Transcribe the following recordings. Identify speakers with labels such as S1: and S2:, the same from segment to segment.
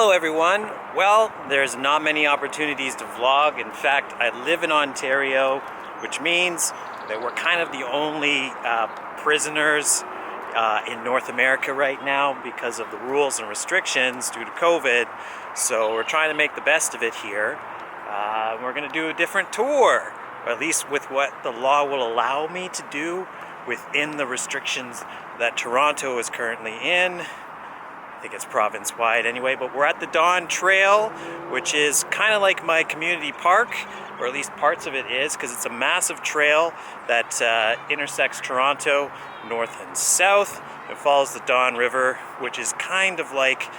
S1: Hello everyone. Well, there's not many opportunities to vlog. In fact, I live in Ontario, which means that we're kind of the only prisoners in North America right now because of the rules and restrictions due to COVID. So we're trying to make the best of it here. We're going to do a different tour, or at least with what the law will allow me to do within the restrictions that Toronto is currently in. I think it's province-wide anyway, but we're at the Dawn Trail, which is kind of like my community park, or at least parts of it is, because it's a massive trail that intersects Toronto north and south. It follows the Dawn River, which is kind of like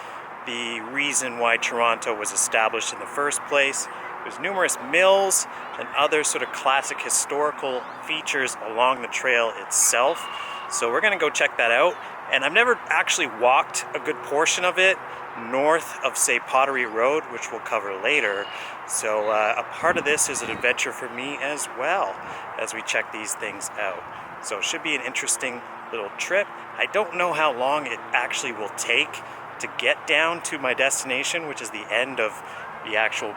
S1: the reason why Toronto was established in the first place. There's numerous mills and other sort of classic historical features along the trail itself. So we're going to go check that out. And I've never actually walked a good portion of it north of, say, Pottery Road, which we'll cover later. So a part of this is an adventure for me as well as we check these things out. So it should be an interesting little trip. I don't know how long it actually will take to get down to my destination, which is the end of the actual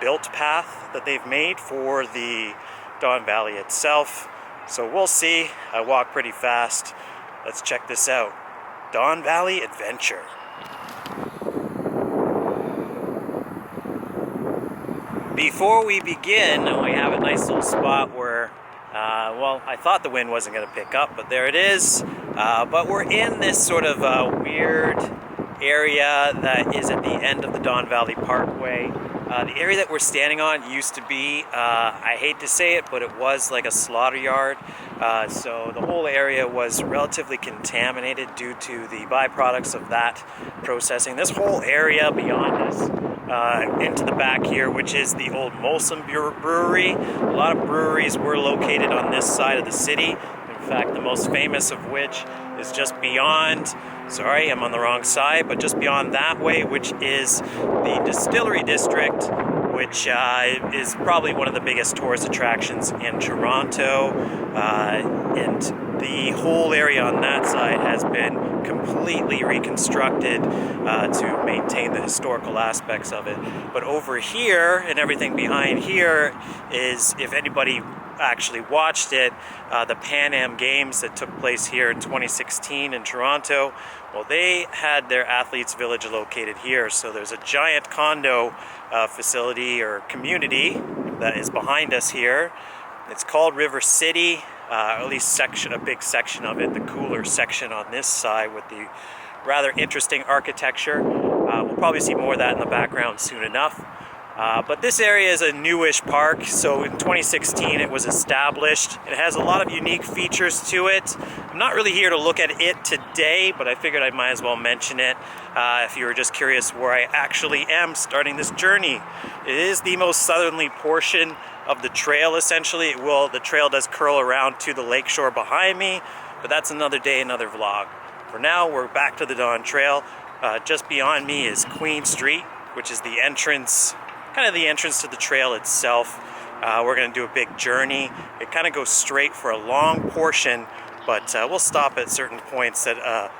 S1: built path that they've made for the Don Valley itself. So we'll see. I walk pretty fast. Let's check this out. Don Valley Adventure. Before we begin, we have a nice little spot where, well, I thought the wind wasn't going to pick up, but there it is. But we're in this sort of weird area that is at the end of the Don Valley Parkway. The area that we're standing on used to be, I hate to say it, but it was like a slaughter yard. So the whole area was relatively contaminated due to the byproducts of that processing. This whole area beyond us, into the back here, which is the old Molson Brewery. A lot of breweries were located on this side of the city. In fact, the most famous of which is just beyond, sorry, I'm on the wrong side, but just beyond that way, which is the Distillery District, which is probably one of the biggest tourist attractions in Toronto. And the whole area on that side has been completely reconstructed to maintain the historical aspects of it. But over here and everything behind here is, if anybody actually watched it, the Pan Am Games that took place here in 2016 in Toronto. Well, they had their athletes village located here, so there's a giant condo facility or community that is behind us here. It's called River City, or at least a big section of it, the cooler section on this side with the rather interesting architecture. We'll probably see more of that in the background soon enough. But this area is a newish park, so in 2016 it was established. It has a lot of unique features to it. I'm not really here to look at it today, but I figured I might as well mention it if you were just curious where I actually am starting this journey. It is the most southerly portion of the trail, essentially. The trail does curl around to the lakeshore behind me, but that's another day, another vlog. For now, we're back to the Dawn Trail. Just beyond me is Queen Street, which is the entrance, kind of the entrance to the trail itself. We're going to do a big journey. It kind of goes straight for a long portion, but we'll stop at certain points that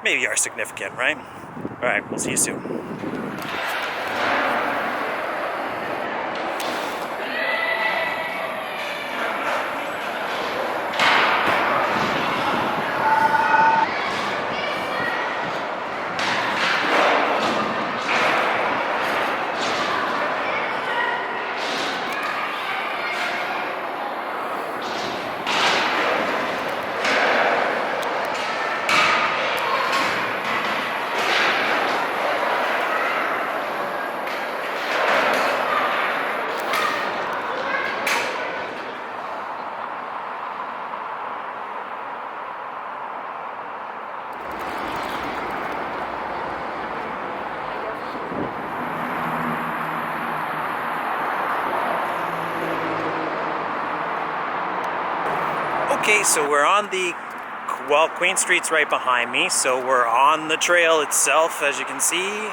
S1: maybe are significant, right? All right, we'll see you soon. Okay, so we're on Queen Street's right behind me, so we're on the trail itself, as you can see.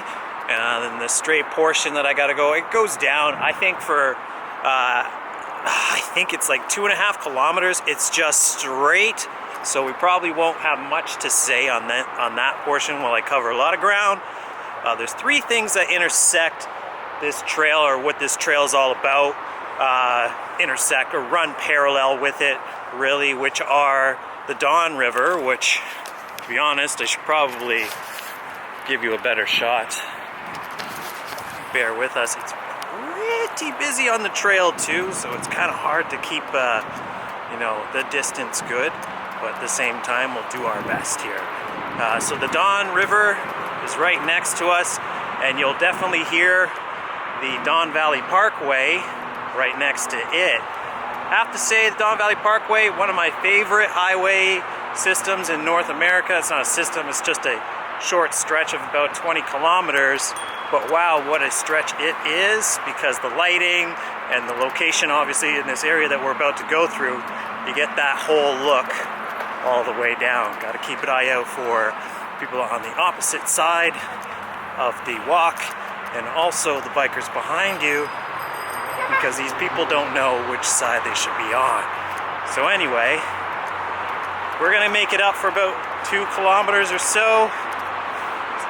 S1: And the straight portion that I gotta go, it goes down, I think it's like 2.5 kilometers. It's just straight, so we probably won't have much to say on that portion while I cover a lot of ground. There's three things that intersect this trail, or what this trail is all about, intersect or run parallel with it, really, which are the Don River, which, to be honest, I should probably give you a better shot. Bear with us. It's pretty busy on the trail too, so it's kind of hard to keep you know, the distance good, but at the same time we'll do our best here. So the Don River is right next to us, and you'll definitely hear the Don Valley Parkway right next to it. I have to say, the Don Valley Parkway, one of my favorite highway systems in North America. It's not a system, it's just a short stretch of about 20 kilometers. But wow, what a stretch it is, because the lighting and the location, obviously, in this area that we're about to go through, you get that whole look all the way down. Got to keep an eye out for people on the opposite side of the walk, and also the bikers behind you, because these people don't know which side they should be on. So anyway, we're gonna make it up for about 2 kilometers or so.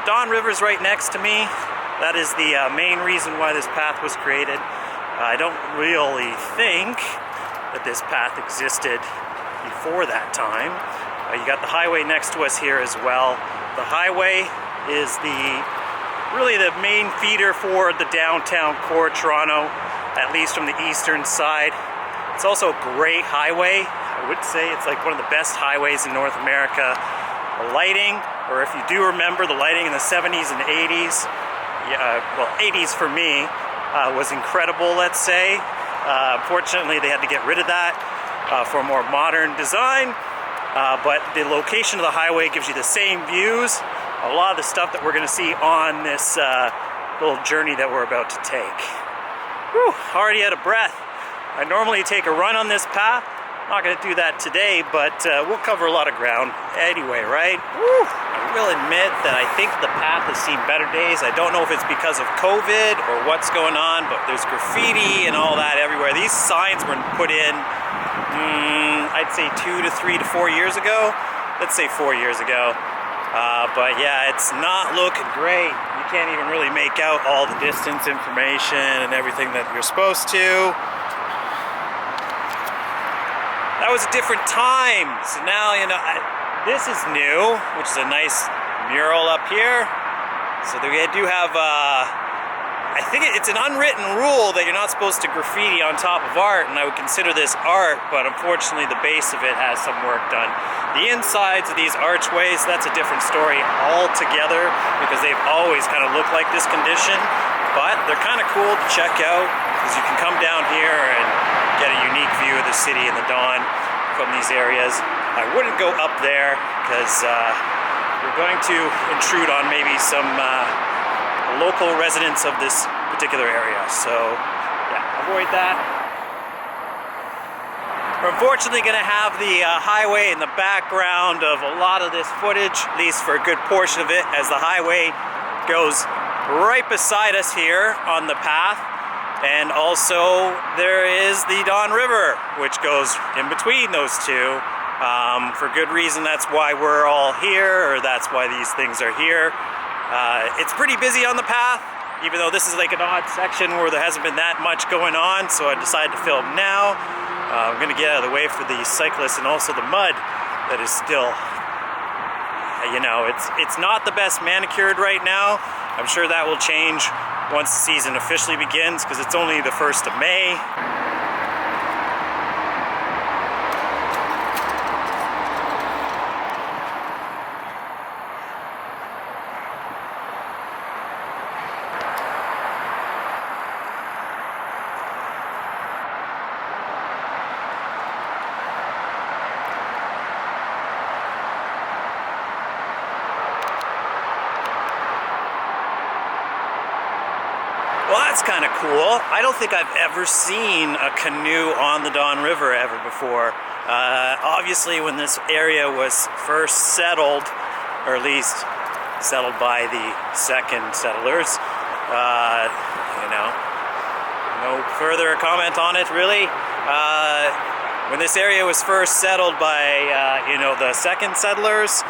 S1: Don River's right next to me. That is the main reason why this path was created. I don't really think that this path existed before that time. You got the highway next to us here as well. The highway is really the main feeder for the downtown core Toronto, at least from the eastern side. It's also a great highway. I would say it's like one of the best highways in North America. The lighting, or if you do remember the lighting in the 70s and 80s, well, 80s for me, was incredible, let's say. Unfortunately, they had to get rid of that for a more modern design. But the location of the highway gives you the same views. A lot of the stuff that we're going to see on this little journey that we're about to take. Whew, already out of breath. I normally take a run on this path. Not going to do that today, but we'll cover a lot of ground anyway, right? Woo. I will admit that I think the path has seen better days. I don't know if it's because of COVID or what's going on, but there's graffiti and all that everywhere. These signs were put in, I'd say 2 to 3 to 4 years ago. Let's say 4 years ago. But yeah, it's not looking great. You can't even really make out all the distance information and everything that you're supposed to. That was a different time. So now, you know, this is new, which is a nice mural up here. So we do have, I think it's an unwritten rule that you're not supposed to graffiti on top of art, and I would consider this art, but unfortunately the base of it has some work done. The insides of these archways, that's a different story altogether, because they've always kind of looked like this condition, but they're kind of cool to check out, because you can come down here and get a unique view of the city in the dawn from these areas. I wouldn't go up there, because we're going to intrude on maybe some local residents of this particular area, so yeah, avoid that. We're unfortunately going to have the highway in the background of a lot of this footage, at least for a good portion of it, as the highway goes right beside us here on the path. And also there is the Don River, which goes in between those two. For good reason, that's why we're all here, or that's why these things are here. It's pretty busy on the path, even though this is like an odd section where there hasn't been that much going on, so I decided to film now. I'm gonna get out of the way for the cyclists and also the mud that is still, you know, it's not the best manicured right now. I'm sure that will change once the season officially begins, because it's only the 1st of May. Well, that's kind of cool. I don't think I've ever seen a canoe on the Don River ever before. Obviously, when this area was first settled, or at least settled by the second settlers, you know, no further comment on it really. When this area was first settled by, you know, the second settlers,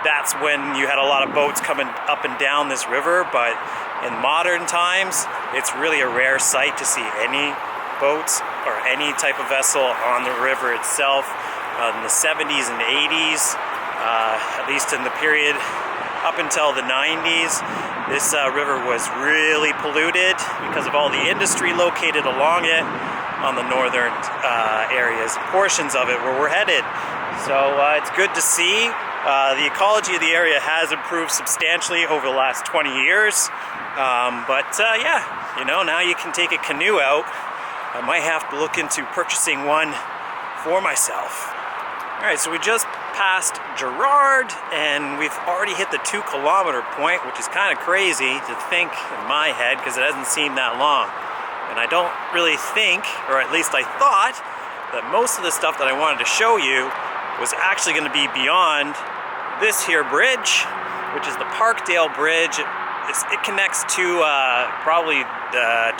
S1: that's when you had a lot of boats coming up and down this river, but in modern times, it's really a rare sight to see any boats or any type of vessel on the river itself. In the 70s and 80s, at least in the period up until the 90s, this river was really polluted because of all the industry located along it on the northern areas, portions of it where we're headed. So it's good to see. The ecology of the area has improved substantially over the last 20 years. Yeah, you know, now you can take a canoe out. I might have to look into purchasing one for myself. Alright, so we just passed Gerard, and we've already hit the 2-kilometer point, which is kind of crazy to think in my head because it doesn't seem that long. And I don't really think, or at least I thought, that most of the stuff that I wanted to show you was actually going to be beyond this here bridge, which is the Parkdale Bridge. It connects to probably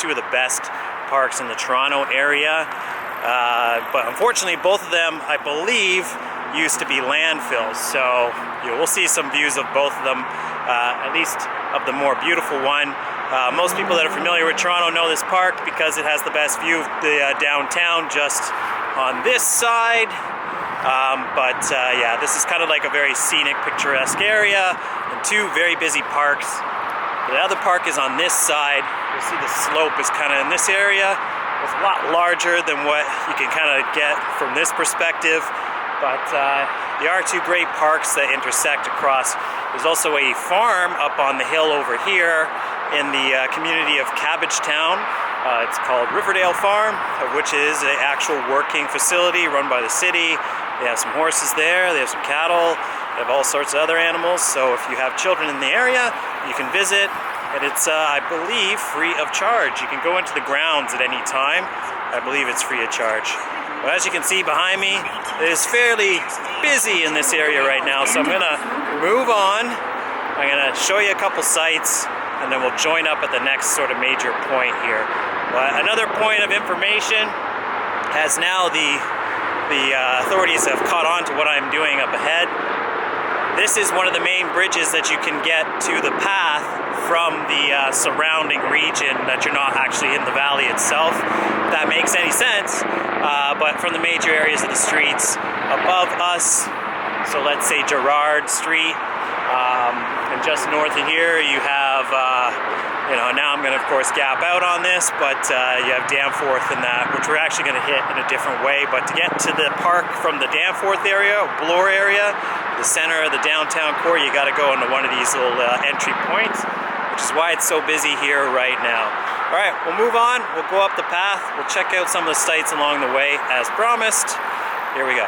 S1: two of the best parks in the Toronto area. But unfortunately, both of them, I believe, used to be landfills. So we'll see some views of both of them, at least of the more beautiful one. Most people that are familiar with Toronto know this park because it has the best view of the downtown just on this side. Yeah, this is kind of like a very scenic, picturesque area and two very busy parks. The other park is on this side. You'll see the slope is kind of in this area. It's a lot larger than what you can kind of get from this perspective. But there are two great parks that intersect across. There's also a farm up on the hill over here in the community of Cabbagetown. It's called Riverdale Farm, which is an actual working facility run by the city. They have some horses there, they have some cattle, they have all sorts of other animals. So if you have children in the area, you can visit. And it's, I believe, free of charge. You can go into the grounds at any time. I believe it's free of charge. But as you can see behind me, it is fairly busy in this area right now. So I'm gonna move on. I'm gonna show you a couple sites, and then we'll join up at the next sort of major point here. But another point of information, as now the authorities have caught on to what I'm doing up ahead. This is one of the main bridges that you can get to the path from the surrounding region, that you're not actually in the valley itself, if that makes any sense, but from the major areas of the streets above us. So let's say Gerard Street, and just north of here you have, now I'm going to of course gap out on this, but you have Danforth and that, which we're actually going to hit in a different way. But to get to the park from the Danforth area, Bloor area, the center of the downtown core, you got to go into one of these little entry points, which is why it's so busy here right now. All right, we'll move on. We'll go up the path. We'll check out some of the sites along the way as promised. Here we go.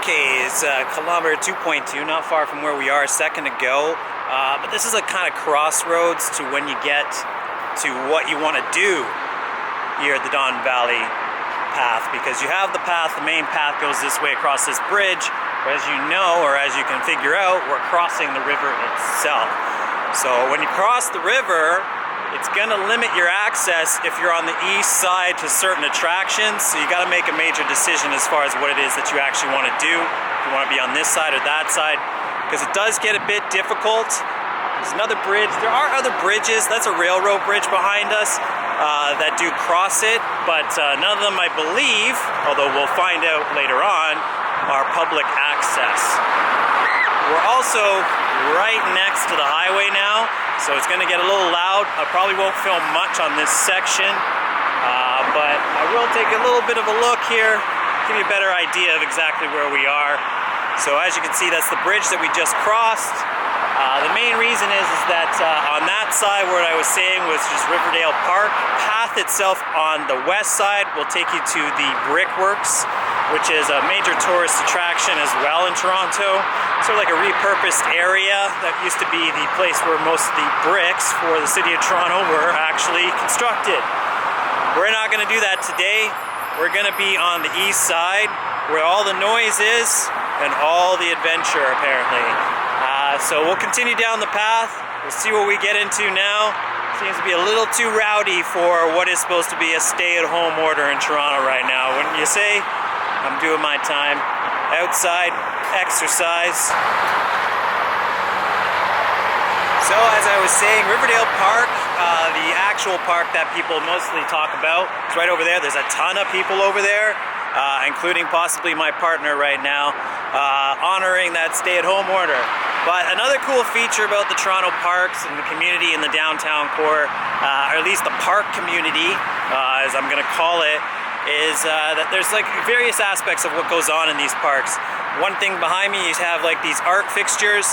S1: Okay, it's kilometer 2.2, not far from where we are a second ago. But this is a kind of crossroads to when you get to what you want to do here at the Don Valley path, because you have the path, the main path goes this way across this bridge, but as you know, or as you can figure out, we're crossing the river itself. So when you cross the river, it's going to limit your access if you're on the east side to certain attractions. So you got to make a major decision as far as what it is that you actually want to do. If you want to be on this side or that side, because it does get a bit difficult. There's another bridge. There are other bridges. That's a railroad bridge behind us that do cross it, but none of them, I believe, although we'll find out later on, are public access. We're also right next to the highway now, so it's going to get a little loud. I probably won't film much on this section, but I will take a little bit of a look here, give you a better idea of exactly where we are. So as you can see, that's the bridge that we just crossed. The main reason is that on that side, what I was saying was just Riverdale Park. Path itself on the west side will take you to the Brickworks, which is a major tourist attraction as well in Toronto. Sort of like a repurposed area that used to be the place where most of the bricks for the city of Toronto were actually constructed. We're not going to do that today. We're going to be on the east side where all the noise is and all the adventure, apparently. So we'll continue down the path. We'll see what we get into now. Seems to be a little too rowdy for what is supposed to be a stay-at-home order in Toronto right now. Wouldn't you say? I'm doing my time outside, exercise. So as I was saying, Riverdale Park, the actual park that people mostly talk about, is right over there. There's a ton of people over there, including possibly my partner right now, honoring that stay-at-home order. But another cool feature about the Toronto parks and the community in the downtown core, or at least the park community, as I'm going to call it, is that there's like various aspects of what goes on in these parks. One thing behind me, you have like these art fixtures.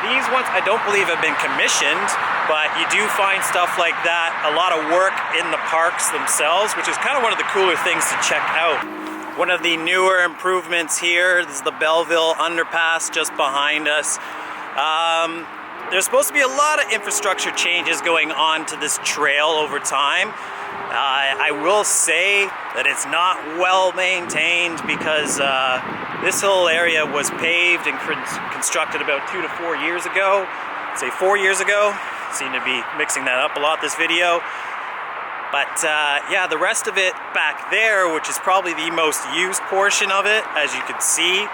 S1: These ones I don't believe have been commissioned, but you do find stuff like that, a lot of work in the parks themselves, which is kind of one of the cooler things to check out. One of the newer improvements here is the Belleville Underpass just behind us. There's supposed to be a lot of infrastructure changes going on to this trail over time. I will say that it's not well maintained because this whole area was paved and constructed about 2 to 4 years ago. I'd say 4 years ago. Seem to be mixing that up a lot this video. But yeah, the rest of it back there, which is probably the most used portion of it, as you can see,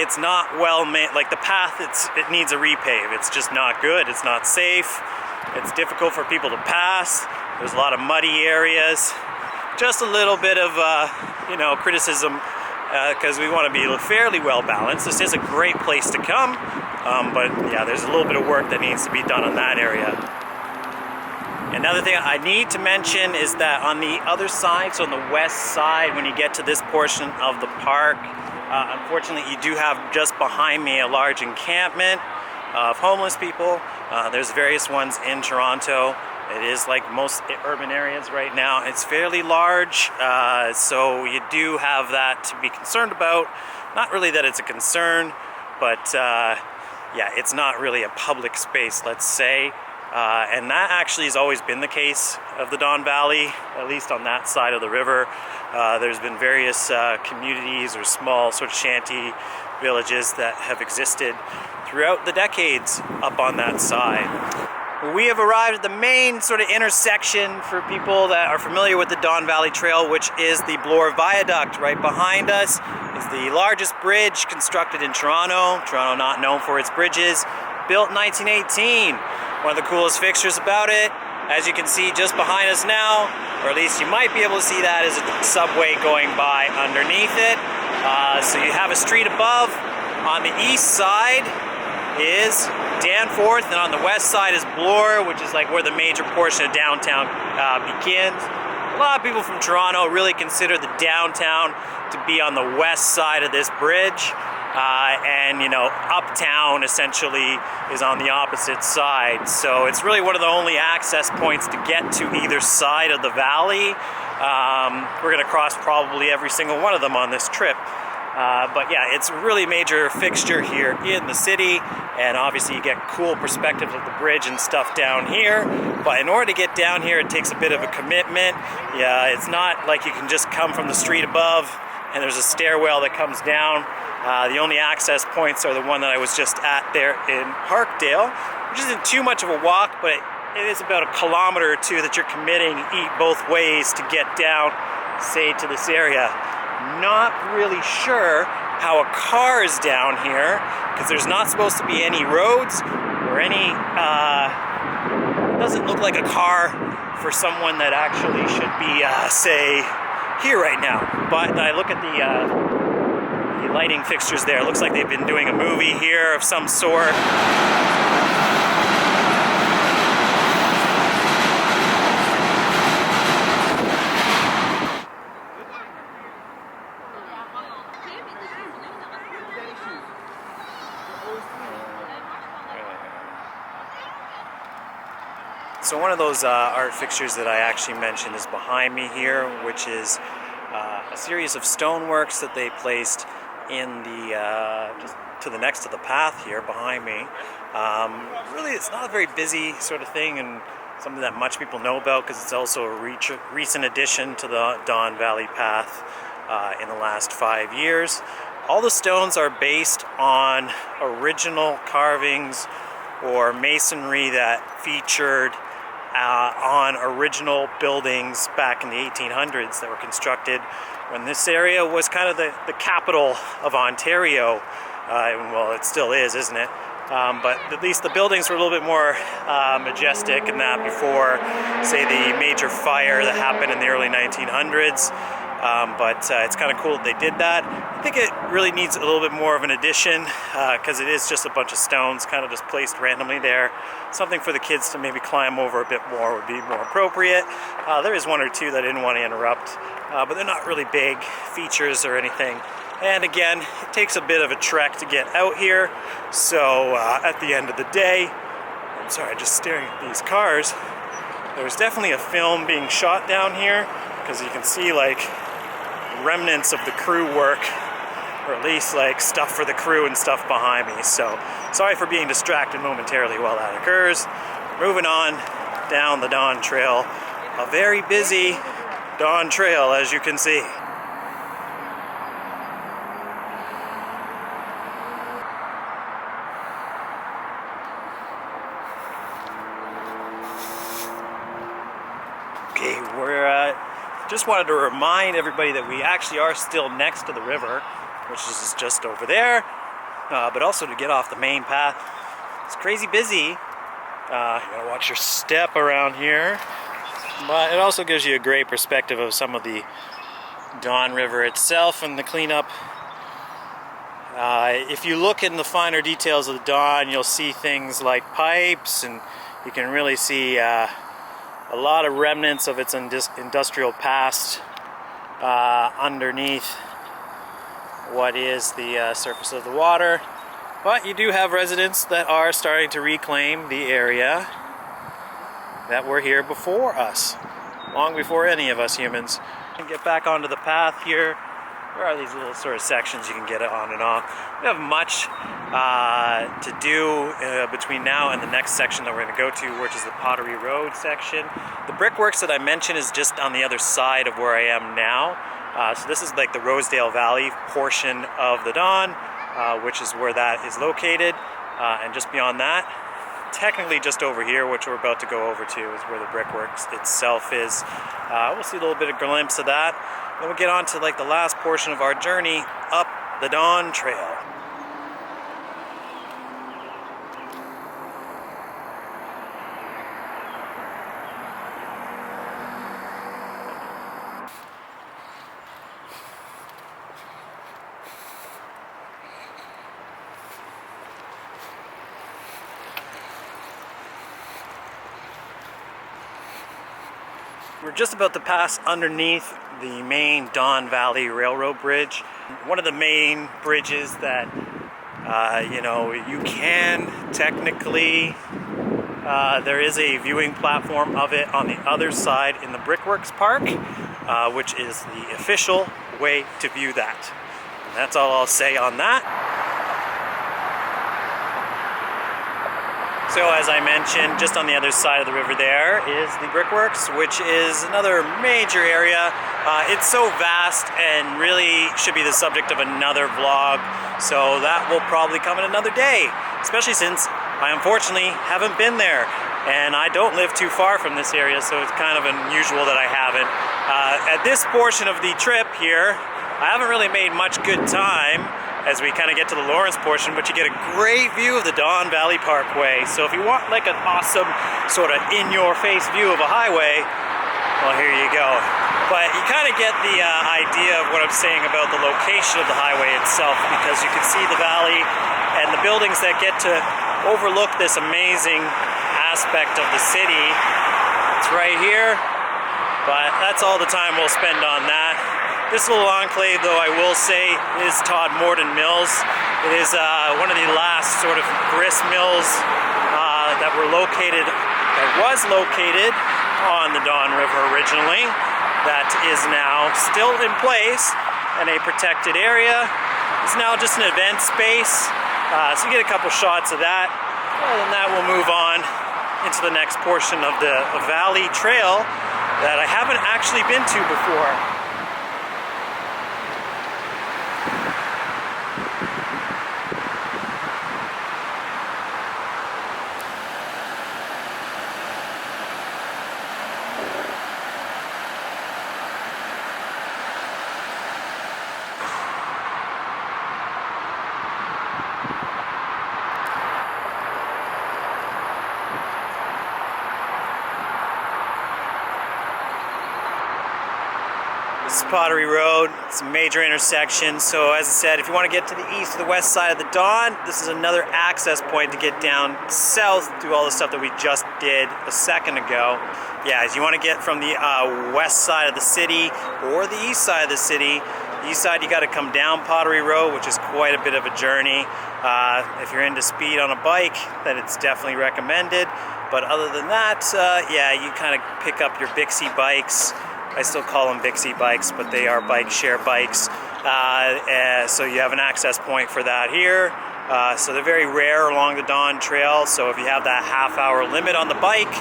S1: it's not well made. Like the path, it needs a repave. It's just not good. It's not safe. It's difficult for people to pass. There's a lot of muddy areas. Just a little bit of criticism because we want to be fairly well balanced. This is a great place to come, but yeah, there's a little bit of work that needs to be done on that area. Another thing I need to mention is that on the other side, so on the west side, when you get to this portion of the park, unfortunately you do have just behind me a large encampment of homeless people. There's various ones in Toronto. It is like most urban areas right now. It's fairly large, so you do have that to be concerned about. Not really that it's a concern, but yeah, it's not really a public space, let's say. And that actually has always been the case of the Don Valley, at least on that side of the river. There's been various communities or small sort of shanty villages that have existed throughout the decades up on that side. We have arrived at the main sort of intersection for people that are familiar with the Don Valley Trail, which is the Bloor Viaduct. Right behind us is the largest bridge constructed in Toronto. Toronto not known for its bridges, built in 1918. One of the coolest fixtures about it, as you can see just behind us now, or at least you might be able to see that, is a subway going by underneath it. So you have a street above. On the east side is Danforth, and on the west side is Bloor, which is like where the major portion of downtown begins. A lot of people from Toronto really consider the downtown to be on the west side of this bridge. And uptown essentially is on the opposite side. So it's really one of the only access points to get to either side of the valley. We're going to cross probably every single one of them on this trip. But yeah, it's a really major fixture here in the city, and obviously you get cool perspectives of the bridge and stuff down here. But in order to get down here, it takes a bit of a commitment. Yeah, it's not like you can just come from the street above and there's a stairwell that comes down. The only access points are the one that I was just at there in Parkdale, which isn't too much of a walk, but it is about 1 kilometer or 2 that you're committing both ways to get down, say, to this area. Not really sure how a car is down here, because there's not supposed to be any roads or any, it doesn't look like a car for someone that actually should be, say, here right now. But I look at the lighting fixtures there. It looks like they've been doing a movie here of some sort. So one of those art fixtures that I actually mentioned is behind me here, which is a series of stoneworks that they placed in the just to the next to the path here behind me. Really, it's not a very busy sort of thing, and something that much people know about because it's also a recent addition to the Don Valley Path in the last 5 years. All the stones are based on original carvings or masonry that featured on original buildings back in the 1800s that were constructed when this area was kind of the capital of Ontario. Well, it still is, isn't it? But at least the buildings were a little bit more majestic and that before, say, the major fire that happened in the early 1900s. But it's kind of cool that they did that. I think it really needs a little bit more of an addition because it is just a bunch of stones kind of just placed randomly there. Something for the kids to maybe climb over a bit more would be more appropriate. There is one or two that I didn't want to interrupt, but they're not really big features or anything. And again, it takes a bit of a trek to get out here. So at the end of the day, I'm sorry, just staring at these cars. There's definitely a film being shot down here because you can see like remnants of the crew work, or at least like stuff for the crew and stuff behind me. So sorry for being distracted momentarily while that occurs. Moving on down the Dawn Trail, a very busy Dawn Trail, as you can see. Okay, we're just wanted to remind everybody that we actually are still next to the river, which is just over there, but also to get off the main path. It's crazy busy. You gotta watch your step around here, but it also gives you a great perspective of some of the Dawn River itself and the cleanup. If you look in the finer details of the Dawn, you'll see things like pipes, and you can really see a lot of remnants of its industrial past underneath what is the surface of the water. But you do have residents that are starting to reclaim the area that were here before us, long before any of us humans. And get back onto the path here. There are these little sort of sections you can get on and off. We have much to do between now and the next section that we're going to go to, which is the Pottery Road section. The Brickworks that I mentioned is just on the other side of where I am now. So this is like the Rosedale Valley portion of the Dawn, which is where that is located. And just beyond that, technically just over here, which we're about to go over to, is where the Brickworks itself is. We'll see a little bit of glimpse of that. Then we'll get on to like the last portion of our journey up the Dawn Trail. We're just about to pass underneath the main Dawn Valley Railroad Bridge. One of the main bridges that, you can technically, there is a viewing platform of it on the other side in the Brickworks Park, which is the official way to view that. And that's all I'll say on that. So as I mentioned, just on the other side of the river there is the Brickworks, which is another major area. It's so vast and really should be the subject of another vlog, so that will probably come in another day, especially since I unfortunately haven't been there. And I don't live too far from this area, so it's kind of unusual that I haven't. At this portion of the trip here, I haven't really made much good time as we kind of get to the Lawrence portion, but you get a great view of the Dawn Valley Parkway. So if you want like an awesome sort of in-your-face view of a highway, well, here you go. But you kind of get the idea of what I'm saying about the location of the highway itself, because you can see the valley and the buildings that get to overlook this amazing aspect of the city. It's right here, but that's all the time we'll spend on that. This little enclave, though, I will say, is Todd Morton Mills. It is one of the last sort of grist mills that was located on the Dawn River originally, that is now still in place in a protected area. It's now just an event space, so you get a couple shots of that. Well, then that will move on into the next portion of the Valley Trail that I haven't actually been to before. This is Pottery Road. It's a major intersection. So as I said, if you want to get to the east or the west side of the Don, this is another access point to get down south, do all the stuff that we just did a second ago. Yeah, as you want to get from the west side of the city or the east side of the city, the east side you got to come down Pottery Road, which is quite a bit of a journey. If you're into speed on a bike, then it's definitely recommended. But other than that, yeah, you kind of pick up your Bixie bikes. I still call them Bixie bikes, but they are bike share bikes. So you have an access point for that here. So they're very rare along the Don Trail. So if you have that half-hour limit on the bike,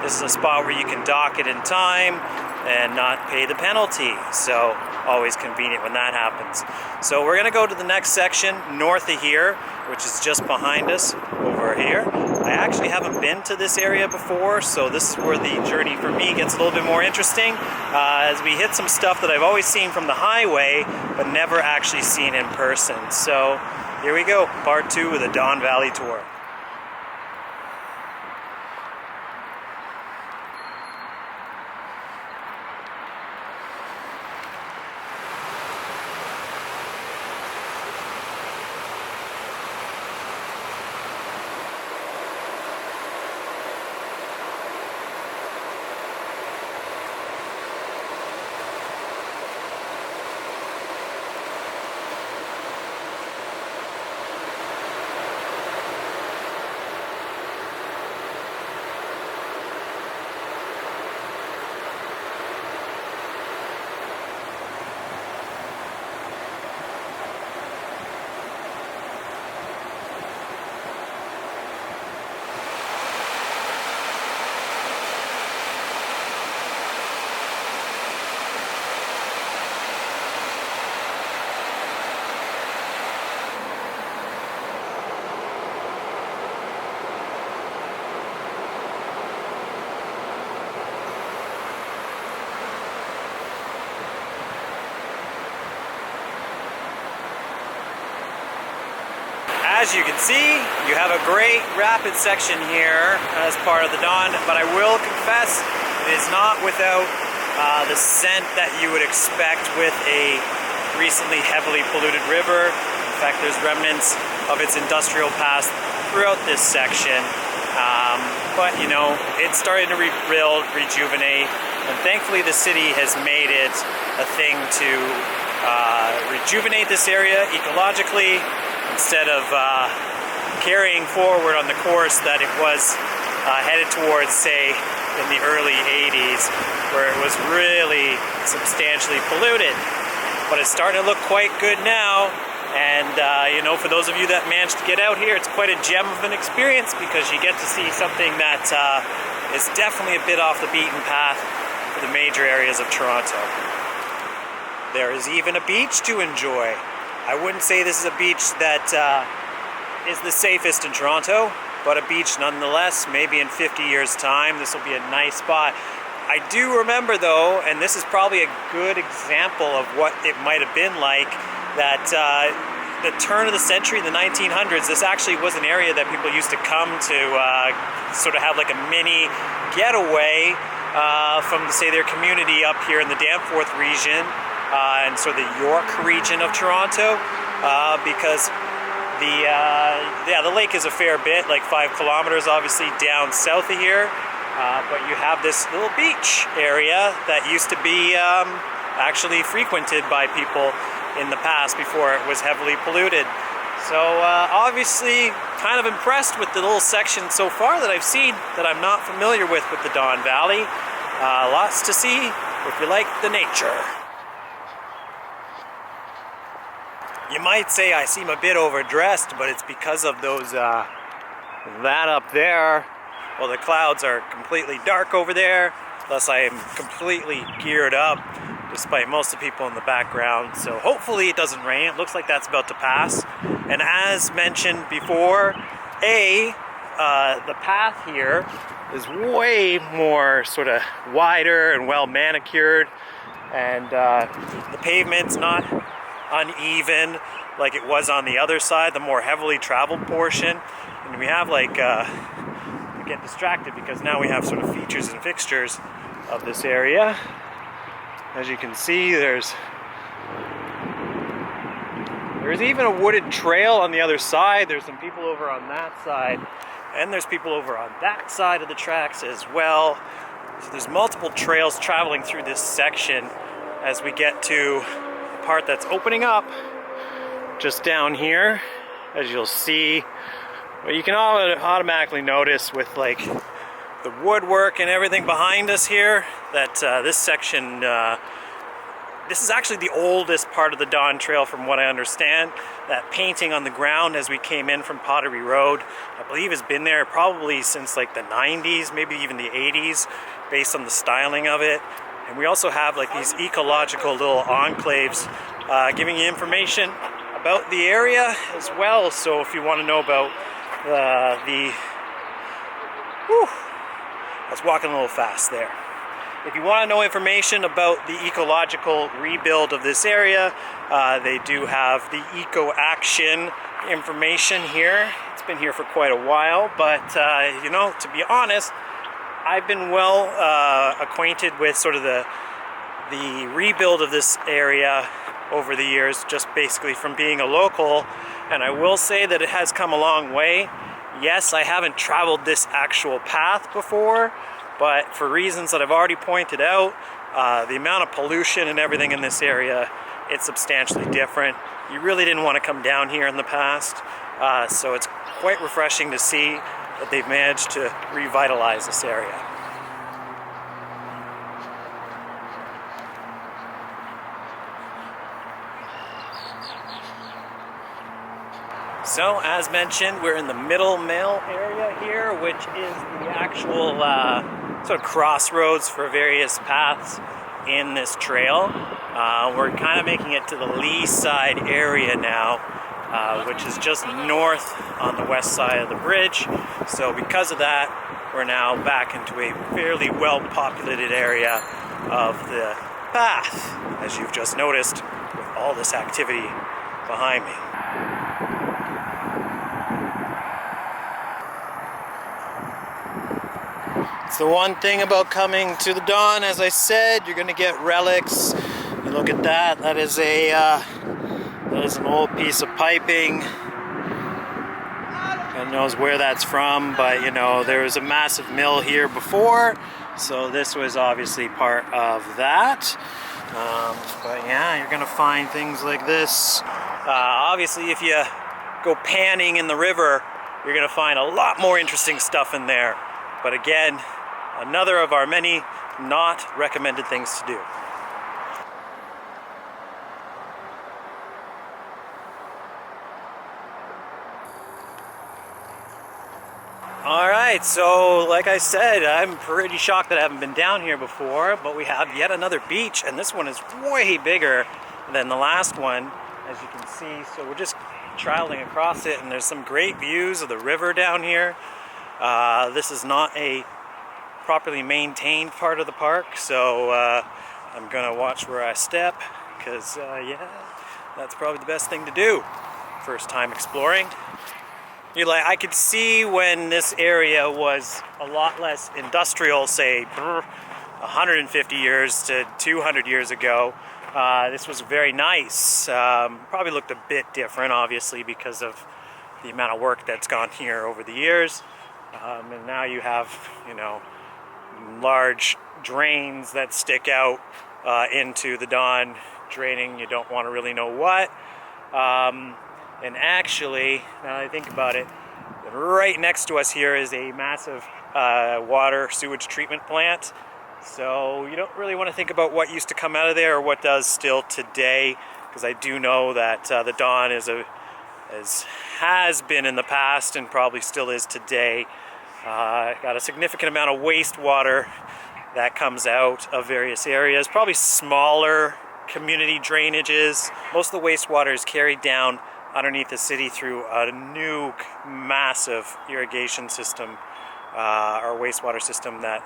S1: this is a spot where you can dock it in time and not pay the penalty. So always convenient when that happens. So we're gonna go to the next section north of here, which is just behind us over here. I actually haven't been to this area before, so this is where the journey for me gets a little bit more interesting, as we hit some stuff that I've always seen from the highway, but never actually seen in person. So here we go, part 2 of the Don Valley Tour. As you can see, you have a great rapid section here as part of the Don, but I will confess it is not without the scent that you would expect with a recently heavily polluted river. In fact, there's remnants of its industrial past throughout this section, but you know, it's starting to rebuild, rejuvenate, and thankfully the city has made it a thing to rejuvenate this area ecologically, instead of carrying forward on the course that it was headed towards, say, in the early 80s, where it was really substantially polluted. But it's starting to look quite good now, and you know, for those of you that managed to get out here, it's quite a gem of an experience, because you get to see something that is definitely a bit off the beaten path for the major areas of Toronto. There is even a beach to enjoy. I wouldn't say this is a beach that is the safest in Toronto, but a beach nonetheless. Maybe in 50 years' time, this will be a nice spot. I do remember though, and this is probably a good example of what it might have been like, that the turn of the century, the 1900s, this actually was an area that people used to come to sort of have like a mini getaway from, say, their community up here in the Danforth region. And so the York region of Toronto, because the lake is a fair bit, like 5 kilometers obviously down south of here, but you have this little beach area that used to be actually frequented by people in the past before it was heavily polluted. So obviously kind of impressed with the little section so far that I've seen that I'm not familiar with the Don Valley. Lots to see if you like the nature. You might say I seem a bit overdressed, but it's because of those, that up there. Well, the clouds are completely dark over there, thus I am completely geared up, despite most of the people in the background. So hopefully it doesn't rain. It looks like that's about to pass. And as mentioned before, the path here is way more sort of wider and well manicured, and the pavement's not uneven like it was on the other side, the more heavily traveled portion. And we have like we get distracted because now we have sort of features and fixtures of this area. As you can see, there's even a wooded trail on the other side. There's some people over on that side, and there's people over on that side of the tracks as well. So there's multiple trails traveling through this section as we get to the part that's opening up just down here, as you'll see. But you can automatically notice with like the woodwork and everything behind us here that this section, this is actually the oldest part of the Dawn Trail from what I understand. That painting on the ground as we came in from Pottery Road, I believe has been there probably since like the 90s, maybe even the 80s, based on the styling of it. And we also have like these ecological little enclaves giving you information about the area as well. So if you want to know about I was walking a little fast there. If you want to know information about the ecological rebuild of this area, they do have the Eco Action information here. It's been here for quite a while, but you know, to be honest, I've been well acquainted with sort of the rebuild of this area over the years, just basically from being a local, and I will say that it has come a long way. Yes, I haven't traveled this actual path before, but for reasons that I've already pointed out, the amount of pollution and everything in this area, it's substantially different. You really didn't want to come down here in the past, so it's quite refreshing to see that they've managed to revitalize this area. So, as mentioned, we're in the Middle Mill area here, which is the actual sort of crossroads for various paths in this trail. We're kind of making it to the lee side area now, which is just north on the west side of the bridge. So because of that, we're now back into a fairly well-populated area of the path, as you've just noticed, with all this activity behind me. It's the one thing about coming to the Dawn, as I said, you're going to get relics. You look at that, that is an old piece of piping. God knows where that's from, but you know, there was a massive mill here before, so this was obviously part of that. But yeah, you're going to find things like this. Obviously, if you go panning in the river, you're going to find a lot more interesting stuff in there. But again, another of our many not recommended things to do. Alright, so like I said, I'm pretty shocked that I haven't been down here before, but we have yet another beach, and this one is way bigger than the last one, as you can see. So we're just traveling across it, and there's some great views of the river down here. This is not a properly maintained part of the park, so I'm gonna watch where I step, because yeah, that's probably the best thing to do first time exploring. I could see when this area was a lot less industrial, say 150 years to 200 years ago. This was very nice. Probably looked a bit different, obviously, because of the amount of work that's gone here over the years. And now you have, you know, large drains that stick out into the Dawn, draining you don't want to really know what. And actually, now that I think about it, right next to us here is a massive water sewage treatment plant. So you don't really want to think about what used to come out of there or what does still today, because I do know that the Dawn has been in the past and probably still is today. Got a significant amount of wastewater that comes out of various areas, probably smaller community drainages. Most of the wastewater is carried down underneath the city through a new massive irrigation system, or wastewater system that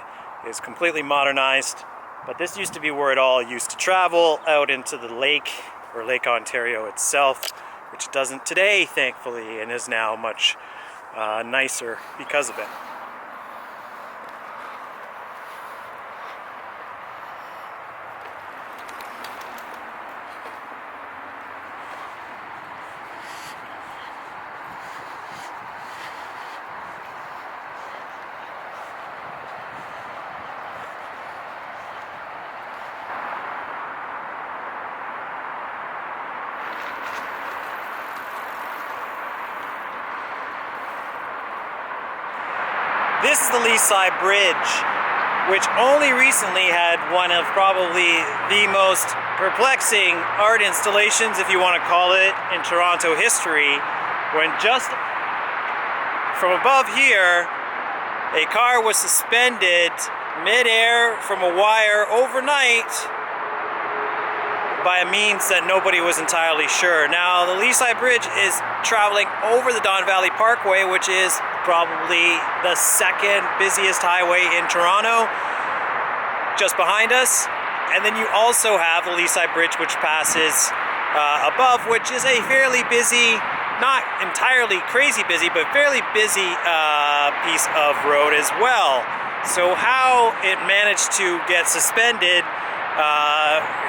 S1: is completely modernized. But this used to be where it all used to travel out into the lake, or Lake Ontario itself, which it doesn't today, thankfully, and is now much nicer because of it. this is the Leaside Bridge, which only recently had one of probably the most perplexing art installations, if you want to call it, in Toronto history, when just from above here, a car was suspended mid-air from a wire overnight by a means that nobody was entirely sure. Now, the Leaside Bridge is traveling over the Don Valley Parkway, which is probably the second busiest highway in Toronto, just behind us. And then you also have the Leaside Bridge, which passes above, which is a fairly busy, not entirely crazy busy, but fairly busy piece of road as well. So how it managed to get suspended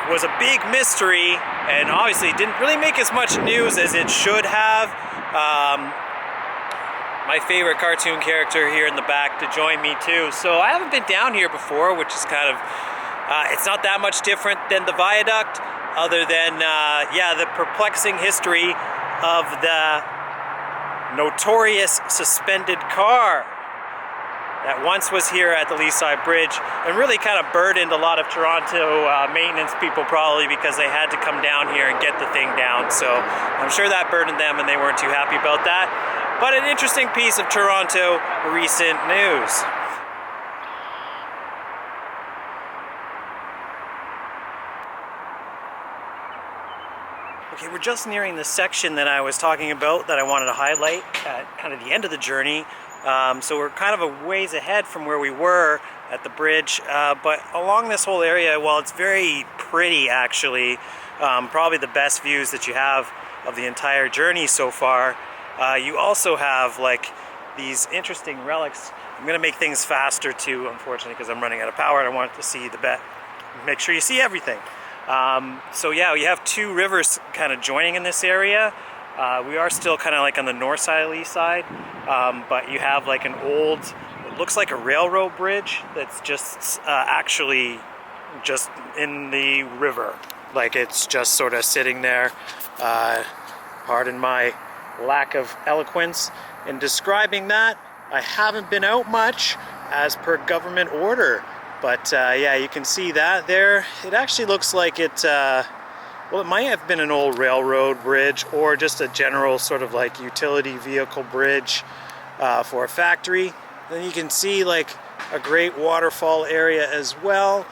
S1: was a big mystery, and obviously didn't really make as much news as it should have. My favorite cartoon character here in the back to join me too. So I haven't been down here before, which is kind of, it's not that much different than the viaduct, other than, yeah, the perplexing history of the notorious suspended car that once was here at the Leaside Bridge, and really kind of burdened a lot of Toronto maintenance people, probably because they had to come down here and get the thing down. So I'm sure that burdened them and they weren't too happy about that. But an interesting piece of Toronto recent news. Okay, we're just nearing the section that I was talking about that I wanted to highlight at kind of the end of the journey. So we're kind of a ways ahead from where we were at the bridge, but along this whole area, while it's very pretty actually, probably the best views that you have of the entire journey so far, you also have like these interesting relics. I'm going to make things faster too, unfortunately, because I'm running out of power and I want to see the make sure you see everything. So yeah, you have two rivers kind of joining in this area. We are still kind of like on the north side of Leaside, but you have like an old, it looks like a railroad bridge that's just actually just in the river. Like it's just sort of sitting there. Pardon my lack of eloquence in describing that. I haven't been out much as per government order, but yeah, you can see that there. It actually looks like it, well, it might have been an old railroad bridge or just a general sort of like utility vehicle bridge for a factory. Then you can see like a great waterfall area as well.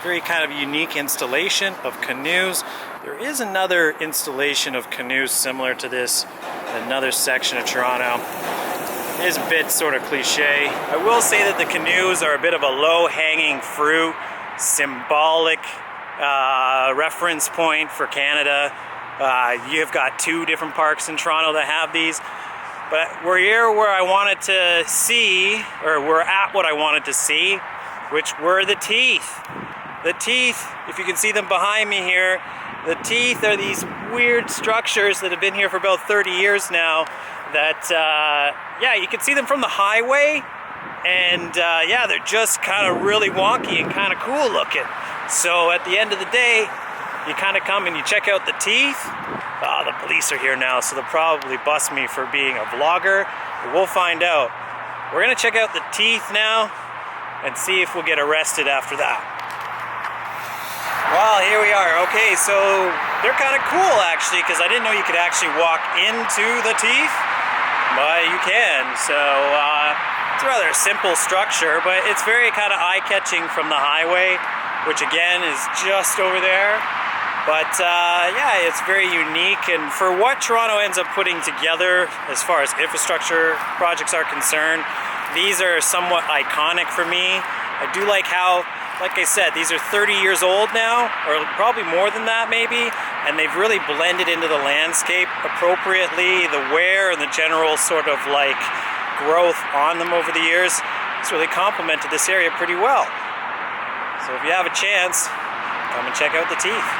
S1: Very kind of unique installation of canoes. There is another installation of canoes similar to this in another section of Toronto. It is a bit sort of cliche. I will say that the canoes are a bit of a low-hanging fruit, symbolic reference point for Canada. You've got two different parks in Toronto that have these, but we're here where I wanted to see, or we're at what I wanted to see, which were the teeth. The teeth, if you can see them behind me here, the teeth are these weird structures that have been here for about 30 years now that, yeah, you can see them from the highway, and yeah, they're just kind of really wonky and kind of cool looking. So at the end of the day, you kind of come and you check out the teeth. The police are here now, so they'll probably bust me for being a vlogger, but we'll find out. We're gonna check out the teeth now and see if we'll get arrested after that. Well, here we are. Okay, so they're kind of cool actually, because I didn't know you could actually walk into the teeth, but you can. So it's a rather simple structure, but it's very kind of eye-catching from the highway, which again is just over there. But yeah, it's very unique, and for what Toronto ends up putting together as far as infrastructure projects are concerned, these are somewhat iconic for me. I do like how, like I said, these are 30 years old now, or probably more than that maybe, and they've really blended into the landscape appropriately. The wear and the general sort of like growth on them over the years, it's really complemented this area pretty well. So if you have a chance, come and check out the teeth.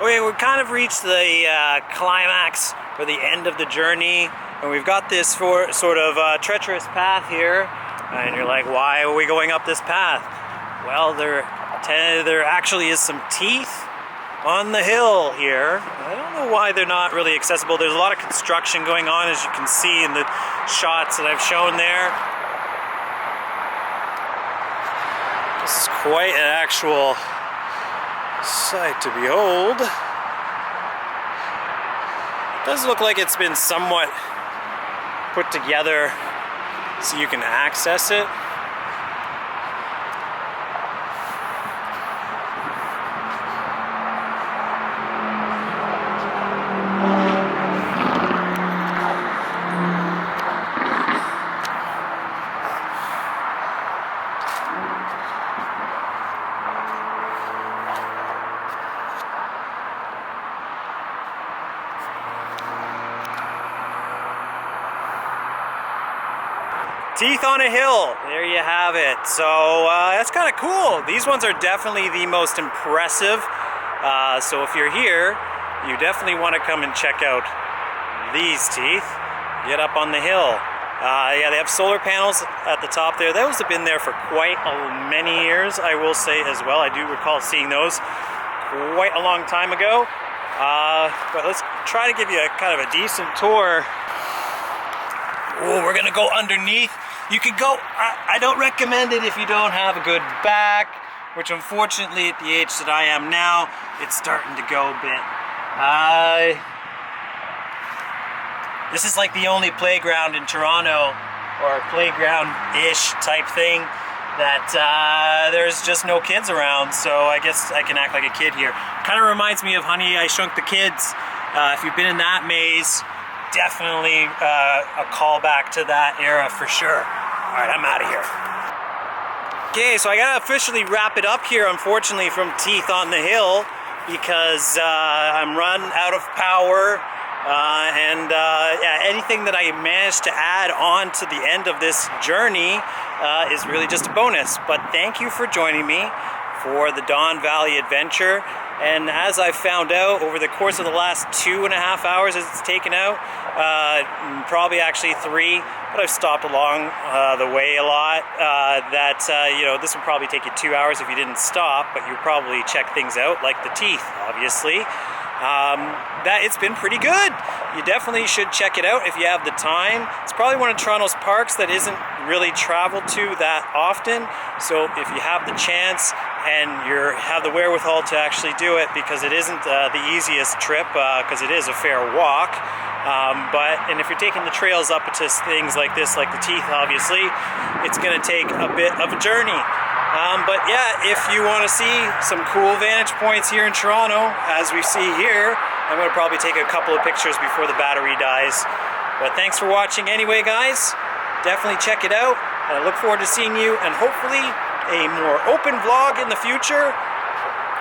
S1: we've kind of reached the climax or the end of the journey, and we've got this sort of treacherous path here, and you're like, why are we going up this path? Well, there actually is some teeth on the hill here. I don't know why they're not really accessible. There's a lot of construction going on, as you can see in the shots that I've shown there. This is quite an actual sight to behold. It does look like it's been somewhat put together so you can access it. Teeth on a hill, there you have it. So that's kind of cool. These ones are definitely the most impressive. So if you're here, you definitely want to come and check out these teeth. Get up on the hill. Yeah, they have solar panels at the top there. Those have been there for quite many years, I will say as well. I do recall seeing those quite a long time ago. But let's try to give you a kind of a decent tour. Oh, we're gonna go underneath. You could go, I don't recommend it if you don't have a good back, which unfortunately at the age that I am now, it's starting to go a bit. This is like the only playground in Toronto, or playground-ish type thing, that there's just no kids around, so I guess I can act like a kid here. Kind of reminds me of Honey, I Shrunk the Kids. If you've been in that maze, definitely a callback to that era for sure. All right, I'm out of here. Okay, so I gotta officially wrap it up here, unfortunately, from Teeth on the Hill, because I'm run out of power, and yeah, anything that I managed to add on to the end of this journey is really just a bonus. But thank you for joining me for the Don Valley adventure. And as I found out over the course of the last 2.5 hours as it's taken out, probably actually 3, but I've stopped along the way a lot, you know, this would probably take you 2 hours if you didn't stop, but you probably check things out, like the teeth, obviously. That it's been pretty good. You definitely should check it out if you have the time. It's probably one of Toronto's parks that isn't really traveled to that often, so if you have the chance and you have the wherewithal to actually do it, because it isn't the easiest trip, because it is a fair walk, and if you're taking the trails up to things like this, like the teeth, obviously, it's going to take a bit of a journey. But yeah, if you want to see some cool vantage points here in Toronto, as we see here, I'm going to probably take a couple of pictures before the battery dies. But thanks for watching anyway, guys. Definitely check it out, and I look forward to seeing you, and hopefully a more open vlog in the future.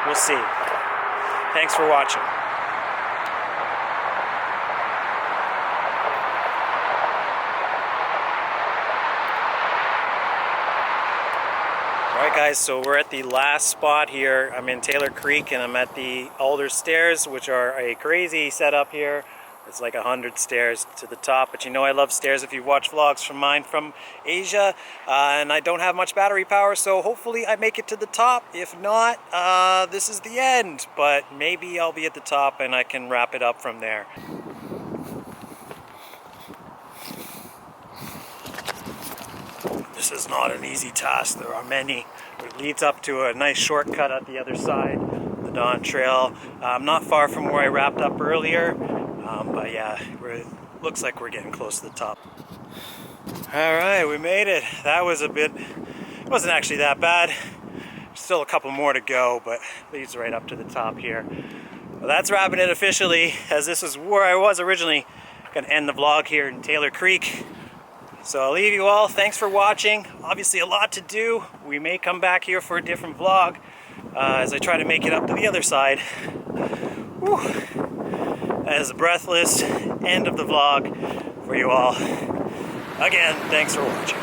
S1: We'll see. Thanks for watching. Alright guys, so we're at the last spot here. I'm in Taylor Creek and I'm at the Alder Stairs, which are a crazy setup here. It's like 100 stairs to the top, but you know I love stairs if you've watched vlogs from mine from Asia, and I don't have much battery power, so hopefully I make it to the top. If not, this is the end, but maybe I'll be at the top and I can wrap it up from there. This is not an easy task. There are many. It leads up to a nice shortcut at the other side, the Don Trail. Not far from where I wrapped up earlier, but yeah, it looks like we're getting close to the top. All right, we made it. That was it wasn't actually that bad. Still a couple more to go, but leads right up to the top here. Well, that's wrapping it officially, as this is where I was originally going to end the vlog here in Taylor Creek. So I'll leave you all. Thanks for watching. Obviously a lot to do. We may come back here for a different vlog as I try to make it up to the other side. Whew. That is a breathless end of the vlog for you all. Again, thanks for watching.